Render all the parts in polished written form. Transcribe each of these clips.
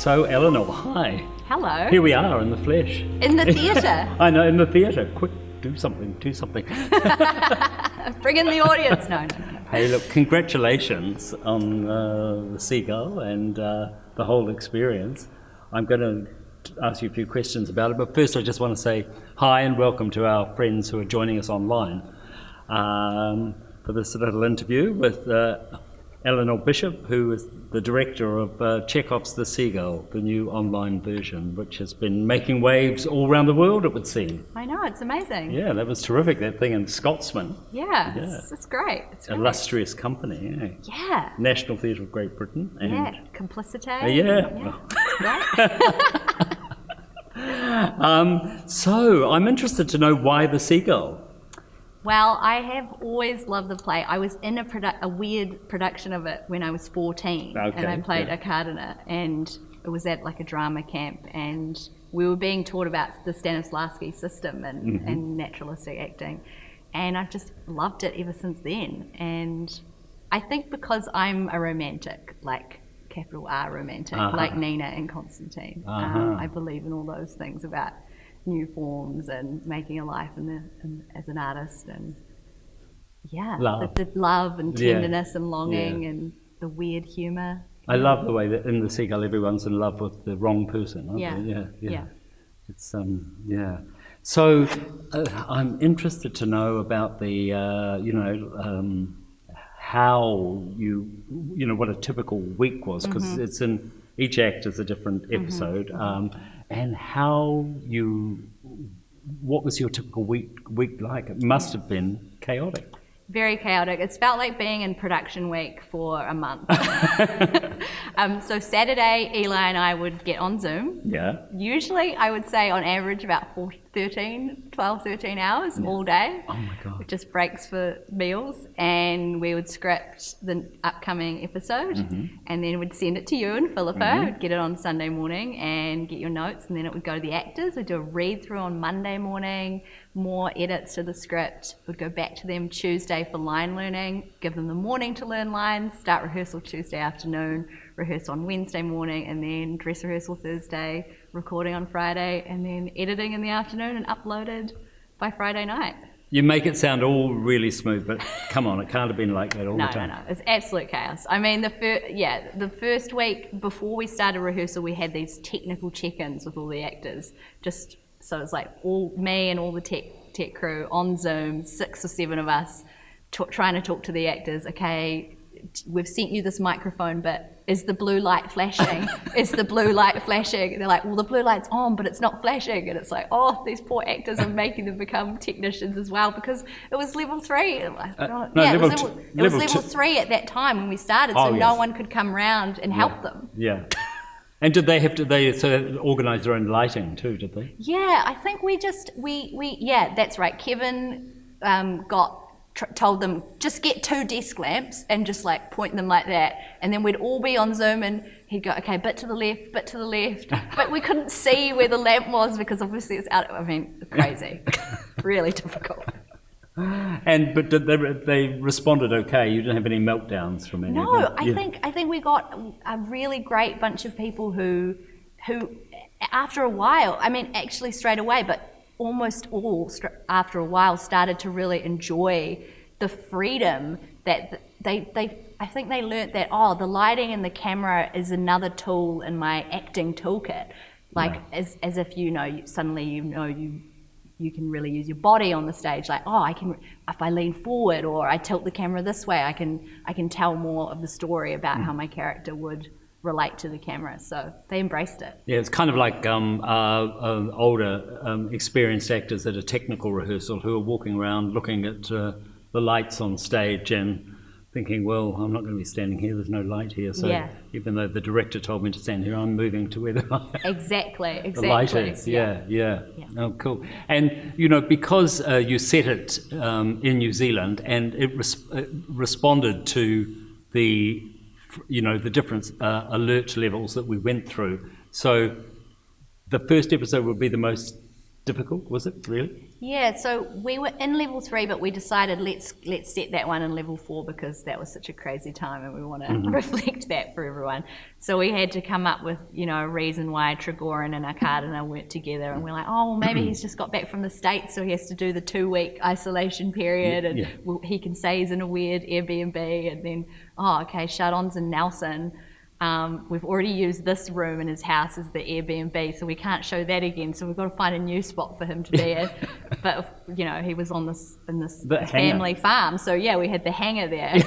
So, Eleanor, hi. Hello. Here we are in the flesh. In the theatre. I know, in the theatre. Quick, do something. Bring in the audience. No. Hey, look, congratulations on the Seagull and the whole experience. I'm going to ask you a few questions about it, but first I just want to say hi and welcome to our friends who are joining us online for this little interview with Eleanor Bishop, who is the director of Chekhov's The Seagull, the new online version, which has been making waves all around the world, it would seem. I know, it's amazing. Yeah, that was terrific, that thing in Scotsman. Yeah. It's great. It's great. Illustrious company, eh? Yeah. National Theatre of Great Britain. And Complicity. So, I'm interested to know why The Seagull? Well, I have always loved the play. I was in a weird production of it when I was 14, and I played a card in it, and it was at like a drama camp, and we were being taught about the Stanislavski system and naturalistic acting, and I've just loved it ever since then. And I think because I'm a romantic, like capital R romantic, like Nina and Constantine, I believe in all those things about new forms and making a life as an artist, and the love and tenderness and longing and the weird humour. I love the way that in The Seagull everyone's in love with the wrong person, aren't they? Yeah. It's So I'm interested to know about the how what a typical week was, because it's in each act is a different episode. And what was your typical week like? It must have been chaotic. Very chaotic. It's felt like being in production week for a month. So Saturday, Eli and I would get on Zoom. Yeah. Usually, I would say on average about 12, 13 hours all day. Oh my God. With just breaks for meals. And we would script the upcoming episode and then we'd send it to you and Philippa. We'd get it on Sunday morning and get your notes, and then it would go to the actors. We'd do a read through on Monday morning, more edits to the script. We'd go back to them Tuesday for line learning, give them the morning to learn lines, start rehearsal Tuesday afternoon, rehearse on Wednesday morning, and then dress rehearsal Thursday, recording on Friday, and then editing in the afternoon and uploaded by Friday night. You make it sound all really smooth, but come on, it can't have been like that all the time. No, it's absolute chaos. I mean, the first week before we started rehearsal, we had these technical check-ins with all the actors, so it's like all me and all the tech crew on Zoom, 6 or 7 of us, trying to talk to the actors. Okay, we've sent you this microphone, but is the blue light flashing? Is the blue light flashing? And they're like, well, the blue light's on, but it's not flashing. And it's like, oh, these poor actors are making them become technicians as well, because it was level 3. It was level 3 at that time when we started, so no one could come round and help them. Yeah. And did they organise their own lighting too, did they? Yeah, I think that's right. Kevin told them, just get 2 desk lamps and just like point them like that. And then we'd all be on Zoom and he'd go, okay, bit to the left. But we couldn't see where the lamp was because obviously it's out, crazy. Really difficult. But they responded okay? You didn't have any meltdowns from any of them? No, I think we got a really great bunch of people who after a while, actually straight away, but almost all after a while started to really enjoy the freedom that I think they learnt that, the lighting and the camera is another tool in my acting toolkit. As if suddenly you can really use your body on the stage. Like, I can, if I lean forward or I tilt the camera this way, I can tell more of the story about how my character would relate to the camera. So they embraced it. Yeah, it's kind of like older experienced actors at a technical rehearsal who are walking around looking at the lights on stage and thinking, well, I'm not going to be standing here, there's no light here, so even though the director told me to stand here, I'm moving to where the light is. Yeah. Oh, cool. And because you set it in New Zealand and it responded to the different alert levels that we went through. So the first episode would be the most difficult, was it, really? Yeah, so we were in level 3, but we decided let's set that one in level 4 because that was such a crazy time and we want to reflect that for everyone. So we had to come up with, a reason why Trigorin and Arkadina weren't together, and we're like, oh, well, maybe he's just got back from the States, so he has to do the 2-week isolation period, and he can say he's in a weird Airbnb, and then, Chardon's in Nelson. We've already used this room in his house as the Airbnb, so we can't show that again. So we've got to find a new spot for him to be at. But he was in this family farm, so we had the hangar there.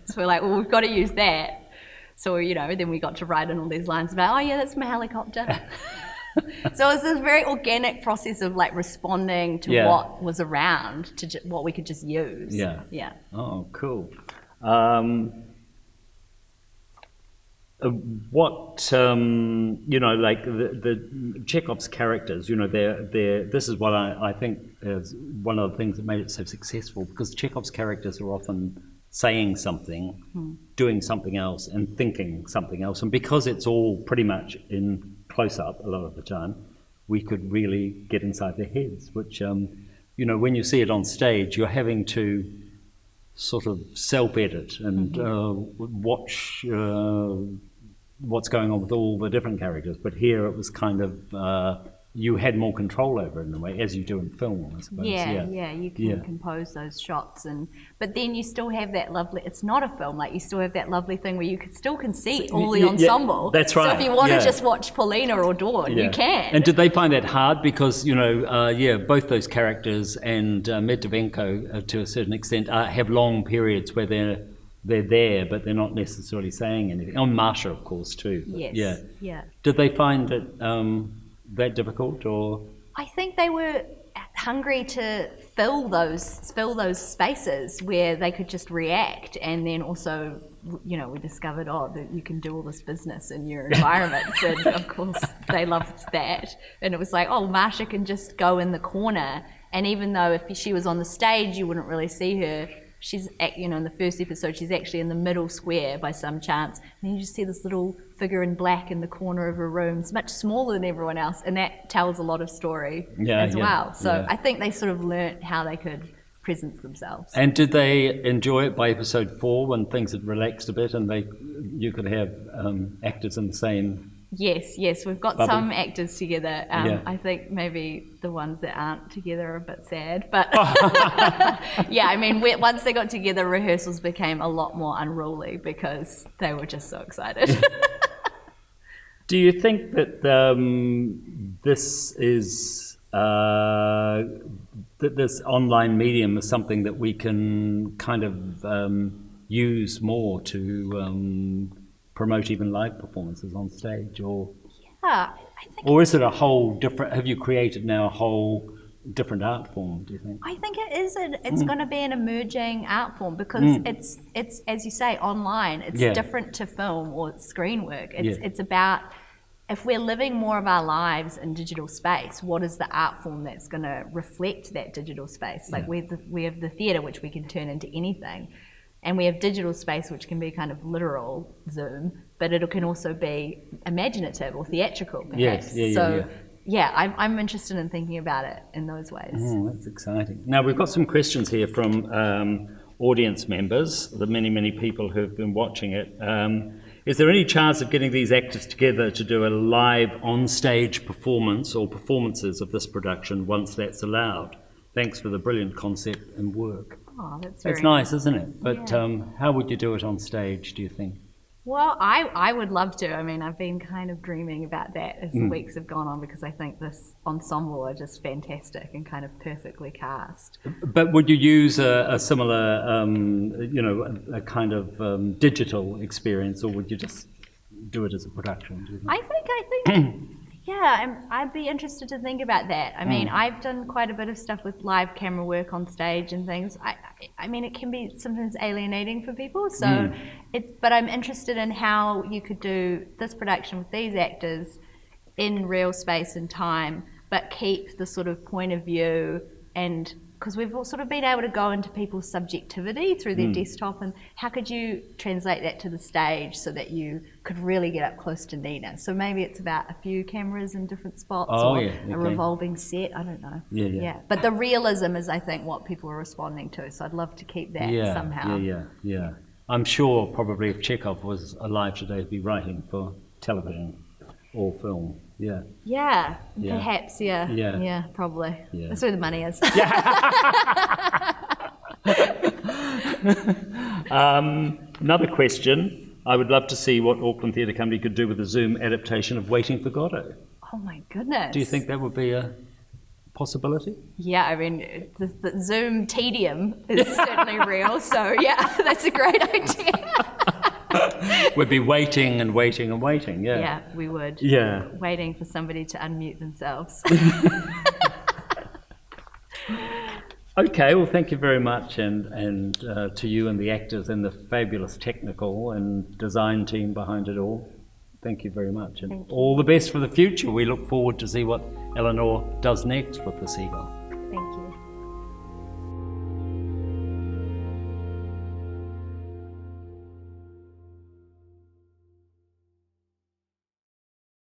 So we're like, well, we've got to use that. So then we got to write in all these lines about, that's my helicopter. So it was this very organic process of like responding to what was around, to what we could just use. Yeah. Oh, cool. What like the Chekhov's characters, they're this is what I think is one of the things that made it so successful, because Chekhov's characters are often saying something, doing something else, and thinking something else, and because it's all pretty much in close up a lot of the time, we could really get inside their heads, which when you see it on stage, you're having to sort of self-edit and watch what's going on with all the different characters. But here it was kind of, you had more control over it in a way, as you do in film, I suppose. You can compose those shots, but then you still have that lovely, it's not a film, like you still have that lovely thing where you still can see all the ensemble. That's right. So if you want to just watch Paulina or Dawn, you can. And did they find that hard? Because, both those characters and Medvedenko, to a certain extent, have long periods where they're there, but they're not necessarily saying anything. Oh, Marsha, of course, too. Yes. Yeah. Did they find it that difficult, or? I think they were hungry to fill those spaces where they could just react, and then also, we discovered that you can do all this business in your environments, and of course they loved that. And it was like, Marsha can just go in the corner, and even though if she was on the stage, you wouldn't really see her. She's, in the first episode, she's actually in the middle square by some chance, and you just see this little figure in black in the corner of her room. It's much smaller than everyone else, and that tells a lot of story as well. So I think they sort of learnt how they could presence themselves. And did they enjoy it by episode 4 when things had relaxed a bit and you could have actors in the same? Yes, we've got bubble. Some actors together. I think maybe the ones that aren't together are a bit sad, but once they got together, rehearsals became a lot more unruly because they were just so excited. Do you think that this is that this online medium is something that we can kind of use more to promote even live performances on stage, or I think, or is it a whole different? Have you created now a whole different art form? Do you think? I think it is. It's going to be an emerging art form because it's as you say, online. It's different to film or screen work. It's about, if we're living more of our lives in digital space, what is the art form that's going to reflect that digital space? Like we have the theatre, which we can turn into anything. And we have digital space, which can be kind of literal Zoom, but it can also be imaginative or theatrical, perhaps. I'm interested in thinking about it in those ways. Oh, that's exciting. Now, we've got some questions here from audience members, the many, many people who have been watching it. Is there any chance of getting these actors together to do a live on-stage performance or performances of this production once that's allowed? Thanks for the brilliant concept and work. Oh, that's nice, isn't it? But how would you do it on stage, do you think? Well, I would love to. I mean, I've been kind of dreaming about that as the weeks have gone on, because I think this ensemble are just fantastic and kind of perfectly cast. But would you use a similar, a kind of digital experience, or would you just do it as a production, do you think? I think I'd be interested to think about that. I mean, I've done quite a bit of stuff with live camera work on stage and things. I mean, it can be sometimes alienating for people. So, but I'm interested in how you could do this production with these actors in real space and time, but keep the sort of point of view and because we've all sort of been able to go into people's subjectivity through their desktop, and how could you translate that to the stage so that you could really get up close to Nina? So maybe it's about a few cameras in different spots, or a revolving set, I don't know. Yeah. But the realism is, I think, what people are responding to, so I'd love to keep that somehow. Yeah. I'm sure probably if Chekhov was alive today, he'd be writing for television or film. Perhaps, probably. That's where the money is. Another question. I would love to see what Auckland Theatre Company could do with a Zoom adaptation of Waiting for Godot. Oh my goodness. Do you think that would be a possibility? Yeah, I mean, the Zoom tedium is certainly real, so that's a great idea. We'd be waiting and waiting and waiting, Yeah, we would. Yeah. Waiting for somebody to unmute themselves. Okay, well, thank you very much, and to you and the actors and the fabulous technical and design team behind it all. Thank you very much, and all the best for the future. We look forward to see what Eleanor does next with the Seagull.